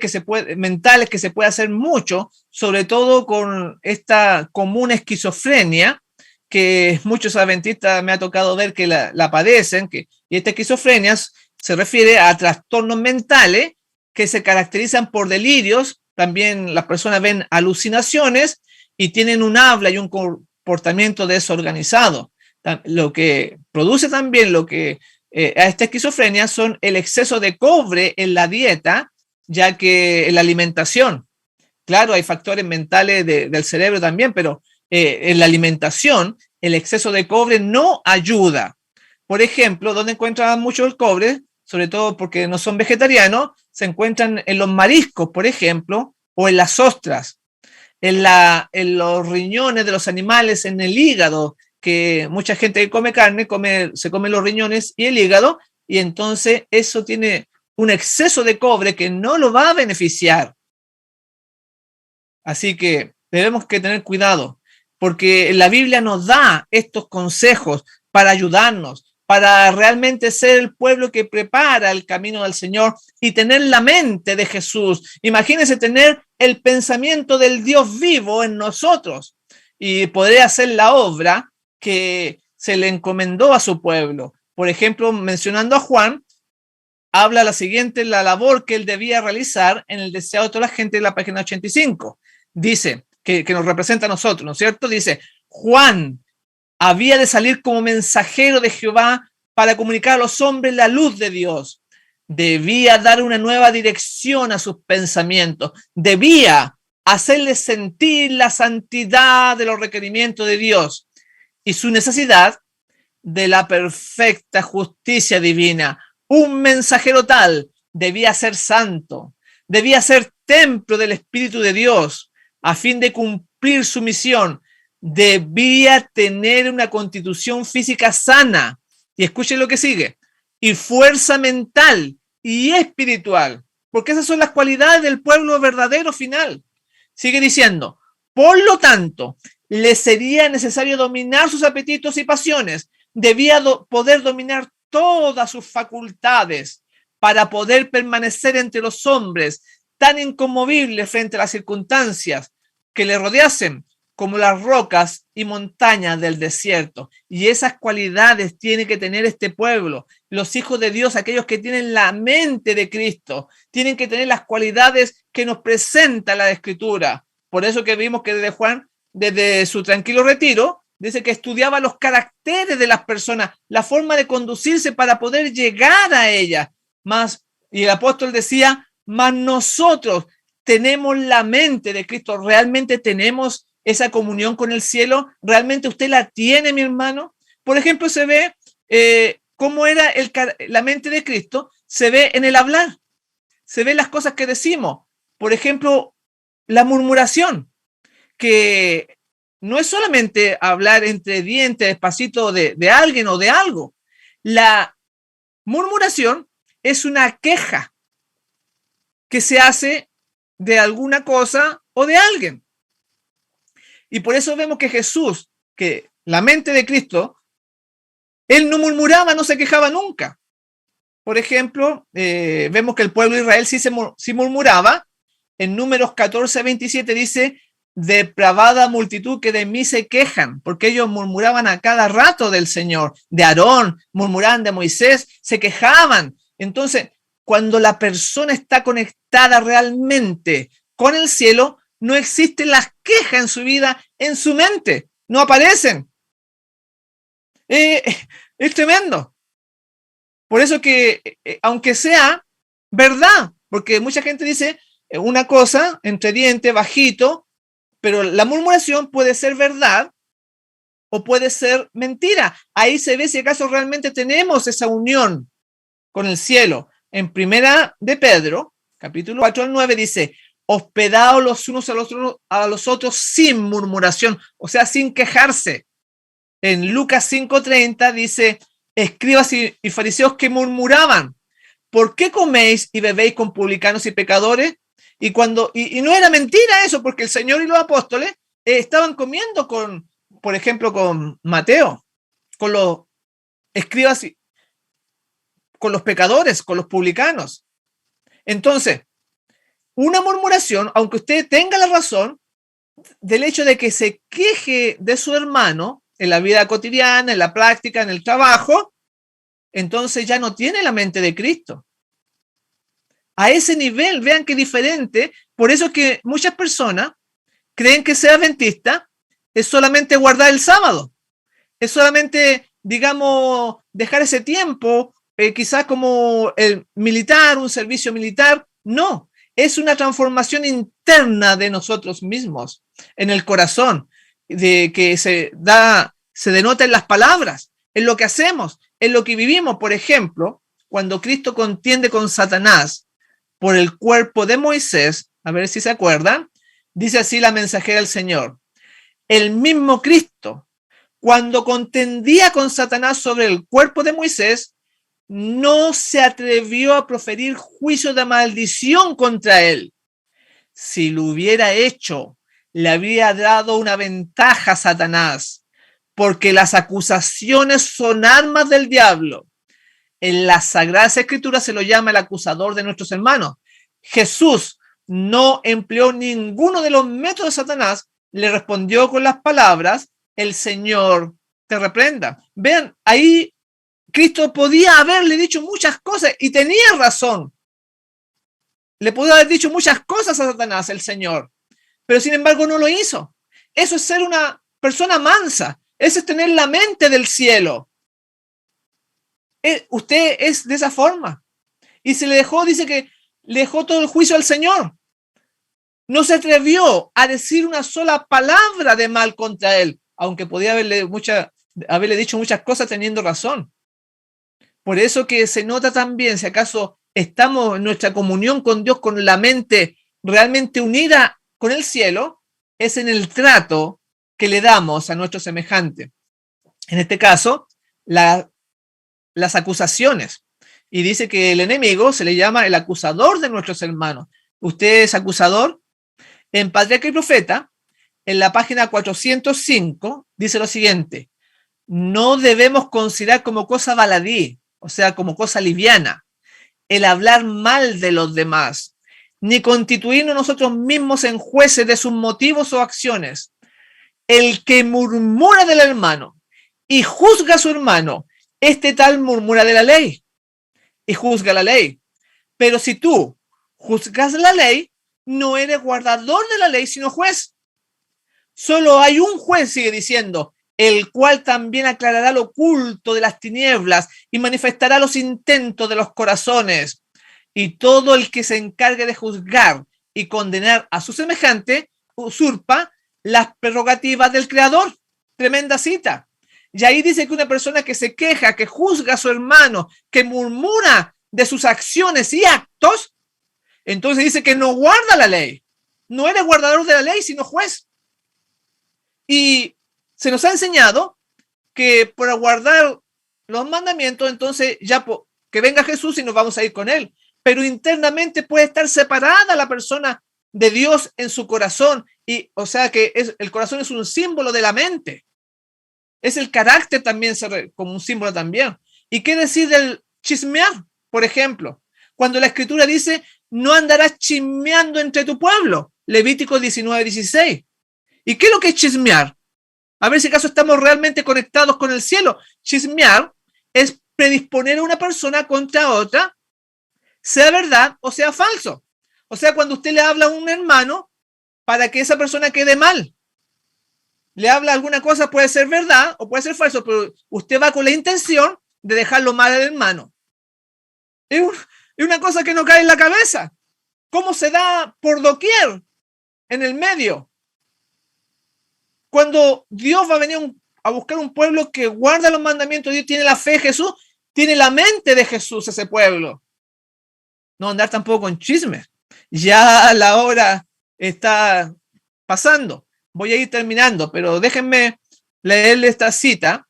mentales que se puede hacer mucho, sobre todo con esta común esquizofrenia, que muchos adventistas me ha tocado ver que la padecen, y esta esquizofrenia se refiere a trastornos mentales que se caracterizan por delirios. También las personas ven alucinaciones y tienen un habla y un comportamiento desorganizado. Lo que produce también a esta esquizofrenia son el exceso de cobre en la dieta, ya que en la alimentación, claro, hay factores mentales del cerebro también, pero en la alimentación el exceso de cobre no ayuda. Por ejemplo, ¿dónde encuentran mucho el cobre? Sobre todo porque no son vegetarianos, se encuentran en los mariscos, por ejemplo, o en las ostras, en los riñones de los animales, en el hígado, que mucha gente que come carne se come los riñones y el hígado, y entonces eso tiene un exceso de cobre que no lo va a beneficiar. Así que tenemos que tener cuidado, porque la Biblia nos da estos consejos para ayudarnos, para realmente ser el pueblo que prepara el camino del Señor y tener la mente de Jesús. Imagínense tener el pensamiento del Dios vivo en nosotros y poder hacer la obra que se le encomendó a su pueblo. Por ejemplo, mencionando a Juan, habla la siguiente, la labor que él debía realizar en el deseado de toda la gente, en la página 85. Dice, que nos representa a nosotros, ¿no es cierto? Dice, Juan había de salir como mensajero de Jehová para comunicar a los hombres la luz de Dios. Debía dar una nueva dirección a sus pensamientos. Debía hacerles sentir la santidad de los requerimientos de Dios y su necesidad de la perfecta justicia divina. Un mensajero tal debía ser santo, debía ser templo del Espíritu de Dios a fin de cumplir su misión. Debía tener una constitución física sana, y escuchen lo que sigue, y fuerza mental y espiritual, porque esas son las cualidades del pueblo verdadero final. Sigue diciendo, por lo tanto, le sería necesario dominar sus apetitos y pasiones, debía poder dominar todas sus facultades para poder permanecer entre los hombres tan inconmovibles frente a las circunstancias que le rodeasen, como las rocas y montañas del desierto. Y esas cualidades tiene que tener este pueblo, los hijos de Dios, aquellos que tienen la mente de Cristo, tienen que tener las cualidades que nos presenta la Escritura. Por eso que vimos que desde Juan, desde su tranquilo retiro, dice que estudiaba los caracteres de las personas, la forma de conducirse para poder llegar a ellas. Y el apóstol decía, mas nosotros tenemos la mente de Cristo, realmente tenemos esa comunión con el cielo, ¿realmente usted la tiene, mi hermano? Por ejemplo, se ve cómo era la mente de Cristo, se ve en el hablar, se ve las cosas que decimos. Por ejemplo, la murmuración, que no es solamente hablar entre dientes, despacito de alguien o de algo. La murmuración es una queja que se hace de alguna cosa o de alguien. Y por eso vemos que Jesús, que la mente de Cristo, él no murmuraba, no se quejaba nunca. Por ejemplo, vemos que el pueblo de Israel sí murmuraba. En Números 14:27 dice: depravada multitud que de mí se quejan, porque ellos murmuraban a cada rato del Señor, de Aarón, murmuraban de Moisés, se quejaban. Entonces, cuando la persona está conectada realmente con el cielo, no existen las quejas en su vida, en su mente, no aparecen. Es tremendo. Por eso que, aunque sea verdad, porque mucha gente dice una cosa entre dientes, bajito, pero la murmuración puede ser verdad o puede ser mentira. Ahí se ve si acaso realmente tenemos esa unión con el cielo. En Primera de Pedro, capítulo 4-9, dice: hospedaos los unos a los otros sin murmuración, o sea, sin quejarse. En Lucas 5:30 dice: escribas y fariseos que murmuraban, ¿por qué coméis y bebéis con publicanos y pecadores? Y no era mentira eso, porque el Señor y los apóstoles estaban comiendo por ejemplo, con Mateo, con los escribas, con los pecadores, con los publicanos. Entonces, una murmuración, aunque usted tenga la razón del hecho de que se queje de su hermano en la vida cotidiana, en la práctica, en el trabajo, entonces ya no tiene la mente de Cristo. A ese nivel, vean qué diferente. Por eso es que muchas personas creen que ser adventista es solamente guardar el sábado, es solamente, digamos, dejar ese tiempo, quizás como el militar, un servicio militar. No, es una transformación interna de nosotros mismos, en el corazón, de que se denota en las palabras, en lo que hacemos, en lo que vivimos. Por ejemplo, cuando Cristo contiende con Satanás por el cuerpo de Moisés, a ver si se acuerdan, dice así la mensajera del Señor: el mismo Cristo, cuando contendía con Satanás sobre el cuerpo de Moisés, no se atrevió a proferir juicio de maldición contra él. Si lo hubiera hecho, le habría dado una ventaja a Satanás, porque las acusaciones son armas del diablo. En las Sagradas Escrituras se lo llama el acusador de nuestros hermanos. Jesús no empleó ninguno de los métodos de Satanás, le respondió con las palabras: el Señor te reprenda. Vean, ahí Cristo podía haberle dicho muchas cosas y tenía razón. Le podía haber dicho muchas cosas a Satanás, el Señor, pero sin embargo no lo hizo. Eso es ser una persona mansa, eso es tener la mente del cielo. Usted es de esa forma. Y se le dejó, dice que le dejó todo el juicio al Señor. No se atrevió a decir una sola palabra de mal contra él, aunque podía haberle dicho muchas cosas teniendo razón. Por eso que se nota también, si acaso estamos en nuestra comunión con Dios, con la mente realmente unida con el cielo, es en el trato que le damos a nuestro semejante. En este caso, las acusaciones. Y dice que el enemigo se le llama el acusador de nuestros hermanos. ¿Usted es acusador? En Patriarca y Profeta, en la página 405, dice lo siguiente: no debemos considerar como cosa baladí, o sea, como cosa liviana, el hablar mal de los demás, ni constituirnos nosotros mismos en jueces de sus motivos o acciones. El que murmura del hermano y juzga a su hermano, este tal murmura de la ley y juzga la ley. Pero si tú juzgas la ley, no eres guardador de la ley, sino juez. Solo hay un juez, sigue diciendo, el cual también aclarará lo oculto de las tinieblas y manifestará los intentos de los corazones. Y todo el que se encargue de juzgar y condenar a su semejante usurpa las prerrogativas del Creador. Tremenda cita. Y ahí dice que una persona que se queja, que juzga a su hermano, que murmura de sus acciones y actos, entonces dice que no guarda la ley. No eres guardador de la ley, sino juez. Y se nos ha enseñado que por guardar los mandamientos, entonces ya que venga Jesús y nos vamos a ir con él. Pero internamente puede estar separada la persona de Dios en su corazón. Y, o sea que el corazón es un símbolo de la mente. Es el carácter también, como un símbolo también. ¿Y qué decir del chismear? Por ejemplo, cuando la Escritura dice, no andarás chismeando entre tu pueblo. Levítico 19:16. ¿Y qué es lo que es chismear? A ver si acaso estamos realmente conectados con el cielo. Chismear es predisponer a una persona contra otra, sea verdad o sea falso. O sea, cuando usted le habla a un hermano para que esa persona quede mal, le habla alguna cosa, puede ser verdad o puede ser falso, pero usted va con la intención de dejarlo mal al hermano. Es una cosa que no cae en la cabeza. ¿Cómo se da por doquier en el medio? Cuando Dios va a venir a buscar un pueblo que guarda los mandamientos, Dios tiene la fe de Jesús, tiene la mente de Jesús ese pueblo. No andar tampoco con chismes. Ya la hora está pasando. Voy a ir terminando, pero déjenme leerle esta cita.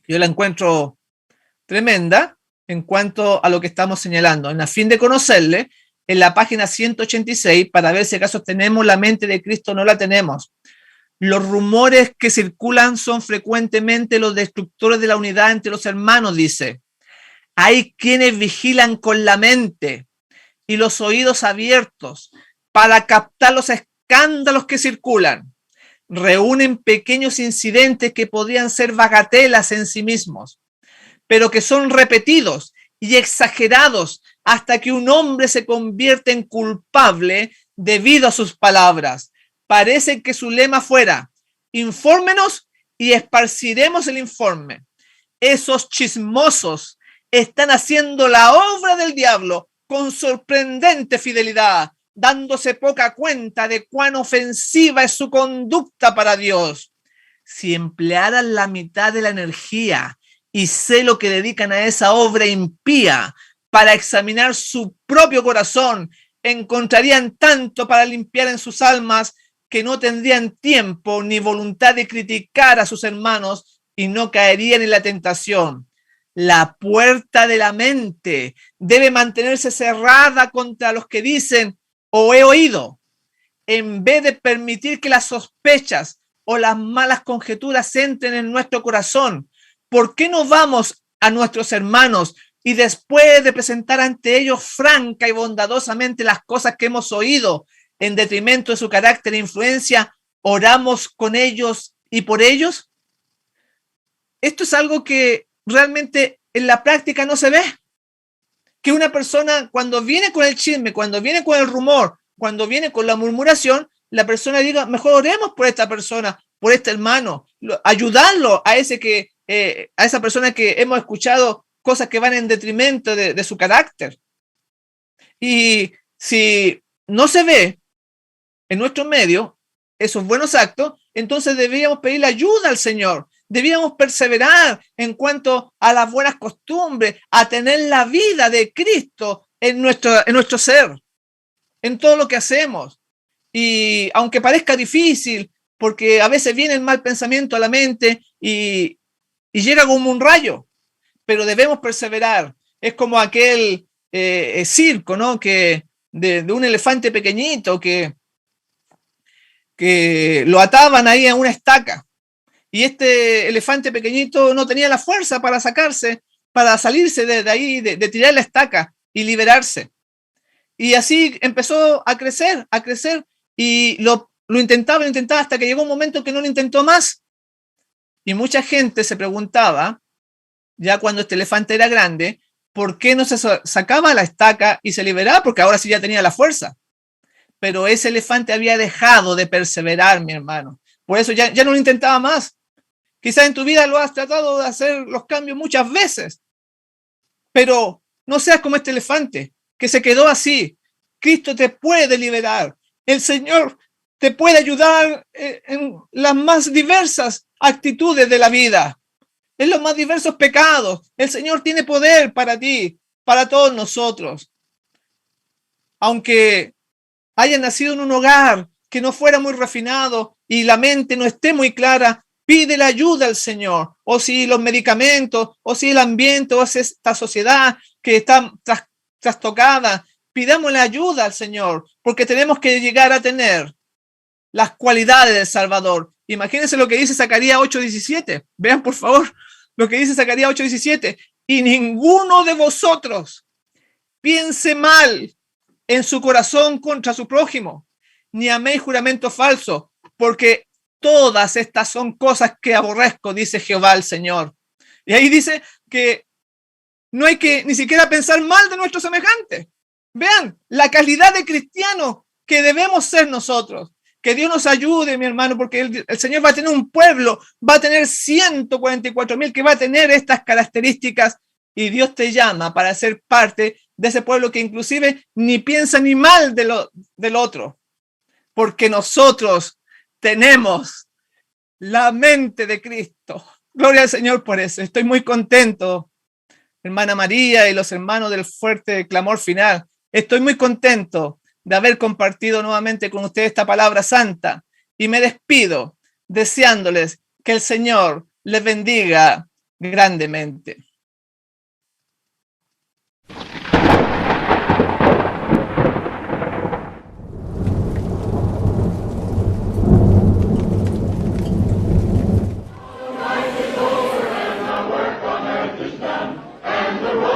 Yo la encuentro tremenda en cuanto a lo que estamos señalando. En a fin de conocerle, en la página 186, para ver si acaso tenemos la mente de Cristo o no la tenemos. Los rumores que circulan son frecuentemente los destructores de la unidad entre los hermanos, dice. Hay quienes vigilan con la mente y los oídos abiertos para captar los escándalos que circulan. Reúnen pequeños incidentes que podrían ser bagatelas en sí mismos, pero que son repetidos y exagerados hasta que un hombre se convierte en culpable debido a sus palabras. Parece que su lema fuera, infórmenos y esparciremos el informe. Esos chismosos están haciendo la obra del diablo con sorprendente fidelidad, dándose poca cuenta de cuán ofensiva es su conducta para Dios. Si emplearan la mitad de la energía y celo que dedican a esa obra impía para examinar su propio corazón, encontrarían tanto para limpiar en sus almas que no tendrían tiempo ni voluntad de criticar a sus hermanos y no caerían en la tentación. La puerta de la mente debe mantenerse cerrada contra los que dicen o he oído, en vez de permitir que las sospechas o las malas conjeturas entren en nuestro corazón. ¿Por qué no vamos a nuestros hermanos y después de presentar ante ellos franca y bondadosamente las cosas que hemos oído, en detrimento de su carácter e influencia, oramos con ellos y por ellos? Esto es algo que realmente en la práctica no se ve. Que una persona cuando viene con el chisme, cuando viene con el rumor, cuando viene con la murmuración, la persona diga, mejor oremos por esta persona, por este hermano, ayudarlo a esa persona que hemos escuchado cosas que van en detrimento de su carácter. Y si no se ve en nuestro medio esos buenos actos, entonces deberíamos pedirle ayuda al Señor. Debíamos perseverar en cuanto a las buenas costumbres, a tener la vida de Cristo en nuestro ser, en todo lo que hacemos. Y aunque parezca difícil, porque a veces viene el mal pensamiento a la mente y llega como un rayo, pero debemos perseverar. Es como aquel circo, ¿no? Que de un elefante pequeñito que lo ataban ahí a una estaca. Y este elefante pequeñito no tenía la fuerza para salirse de ahí, de tirar la estaca y liberarse. Y así empezó a crecer y lo intentaba hasta que llegó un momento que no lo intentó más. Y mucha gente se preguntaba, ya cuando este elefante era grande, ¿por qué no se sacaba la estaca y se liberaba? Porque ahora sí ya tenía la fuerza. Pero ese elefante había dejado de perseverar, mi hermano. Por eso ya no lo intentaba más. Quizás en tu vida lo has tratado de hacer los cambios muchas veces, pero no seas como este elefante que se quedó así. Cristo te puede liberar. El Señor te puede ayudar en las más diversas actitudes de la vida, en los más diversos pecados. El Señor tiene poder para ti, para todos nosotros. Aunque haya nacido en un hogar que no fuera muy refinado y la mente no esté muy clara, pide la ayuda al Señor. O si los medicamentos, o si el ambiente, o si esta sociedad que está trastocada, pidamos la ayuda al Señor, porque tenemos que llegar a tener las cualidades del Salvador. Imagínense lo que dice Zacarías 8:17. Vean, por favor, lo que dice Zacarías 8:17. Y ninguno de vosotros piense mal en su corazón contra su prójimo, ni améis juramento falso, porque todas estas son cosas que aborrezco, dice Jehová el Señor. Y ahí dice que no hay que ni siquiera pensar mal de nuestros semejantes. Vean la calidad de cristiano que debemos ser nosotros. Que Dios nos ayude, mi hermano, porque el Señor va a tener un pueblo, va a tener 144,000 que va a tener estas características, y Dios te llama para ser parte de ese pueblo que inclusive ni piensa ni mal del otro, porque nosotros tenemos la mente de Cristo. Gloria al Señor por eso. Estoy muy contento, hermana María y los hermanos del fuerte clamor final. Estoy muy contento de haber compartido nuevamente con ustedes esta palabra santa, y me despido deseándoles que el Señor les bendiga grandemente. And the